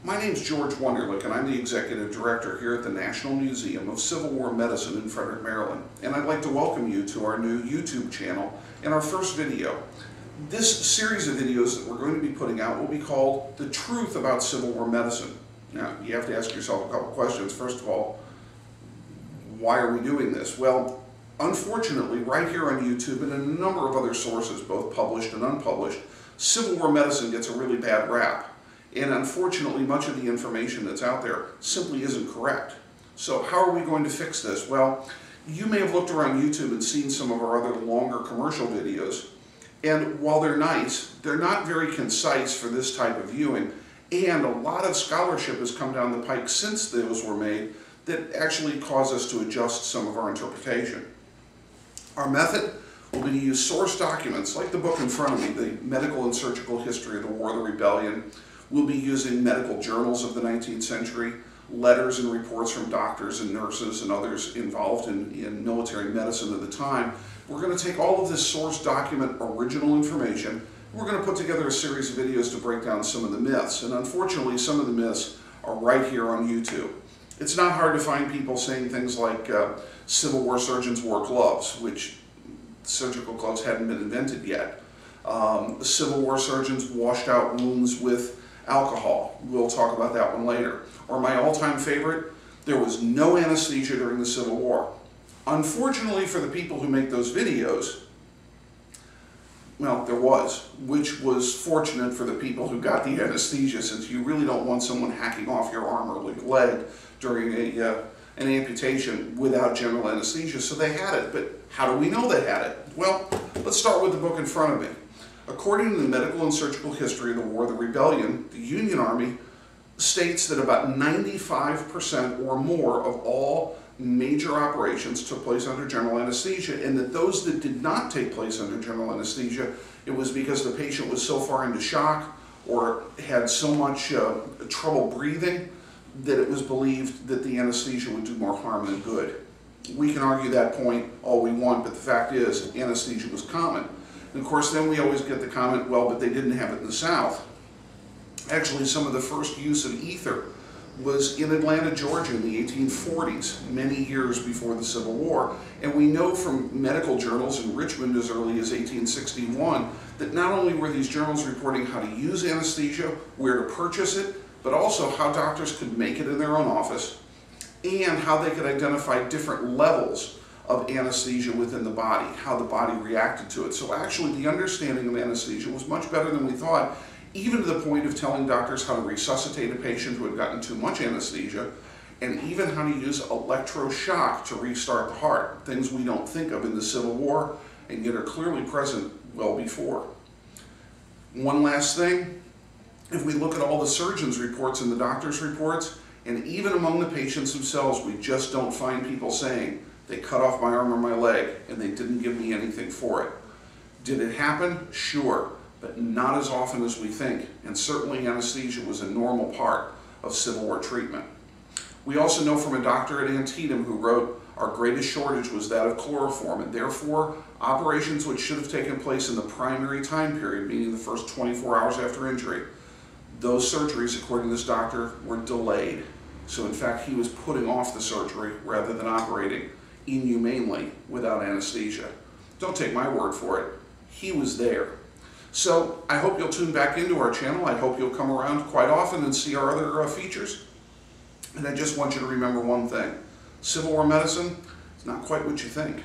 My name's George Wunderlich, and I'm the Executive Director here at the National Museum of Civil War Medicine in Frederick, Maryland. And I'd like to welcome you to our new YouTube channel and our first video. This series of videos that we're going to be putting out will be called The Truth About Civil War Medicine. Now, you have to ask yourself a couple questions. First of all, why are we doing this? Well, unfortunately, right here on YouTube and in a number of other sources, both published and unpublished, Civil War medicine gets a really bad rap. And unfortunately, much of the information that's out there simply isn't correct. So how are we going to fix this? Well, you may have looked around YouTube and seen some of our other longer commercial videos. And while they're nice, they're not very concise for this type of viewing. And a lot of scholarship has come down the pike since those were made that actually cause us to adjust some of our interpretation. Our method will be to use source documents like the book in front of me, the Medical and Surgical History of the War of the Rebellion. We'll be using medical journals of the 19th century, letters and reports from doctors and nurses and others involved in military medicine at the time. We're going to take all of this source document original information. We're going to put together a series of videos to break down some of the myths. And unfortunately, some of the myths are right here on YouTube. It's not hard to find people saying things like Civil War surgeons wore gloves, which surgical gloves hadn't been invented yet. Civil War surgeons washed out wounds with alcohol. We'll talk about that one later. Or my all-time favorite, there was no anesthesia during the Civil War. Unfortunately for the people who make those videos, well, there was, which was fortunate for the people who got the anesthesia, since you really don't want someone hacking off your arm or leg during an amputation without general anesthesia, so they had it. But how do we know they had it? Well, let's start with the book in front of me. According to the Medical and Surgical History of the War of the Rebellion, the Union Army states that about 95% or more of all major operations took place under general anesthesia, and that those that did not take place under general anesthesia, it was because the patient was so far into shock or had so much trouble breathing that it was believed that the anesthesia would do more harm than good. We can argue that point all we want, but the fact is anesthesia was common. And of course, then we always get the comment, well, but they didn't have it in the South. Actually, some of the first use of ether was in Atlanta, Georgia in the 1840s, many years before the Civil War. And we know from medical journals in Richmond as early as 1861 that not only were these journals reporting how to use anesthesia, where to purchase it, but also how doctors could make it in their own office and how they could identify different levels of anesthesia within the body, how the body reacted to it. So actually the understanding of anesthesia was much better than we thought, even to the point of telling doctors how to resuscitate a patient who had gotten too much anesthesia, and even how to use electroshock to restart the heart, things we don't think of in the Civil War and yet are clearly present well before. One last thing, if we look at all the surgeons' reports and the doctors' reports, and even among the patients themselves, we just don't find people saying, they cut off my arm or my leg and they didn't give me anything for it. Did it happen? Sure, but not as often as we think, and certainly anesthesia was a normal part of Civil War treatment. We also know from a doctor at Antietam who wrote, our greatest shortage was that of chloroform, and therefore operations which should have taken place in the primary time period, meaning the first 24 hours after injury, those surgeries, according to this doctor, were delayed. So in fact, he was putting off the surgery rather than operating inhumanely without anesthesia. Don't take my word for it. He was there. So I hope you'll tune back into our channel. I hope you'll come around quite often and see our other features. And I just want you to remember one thing. Civil War medicine is not quite what you think.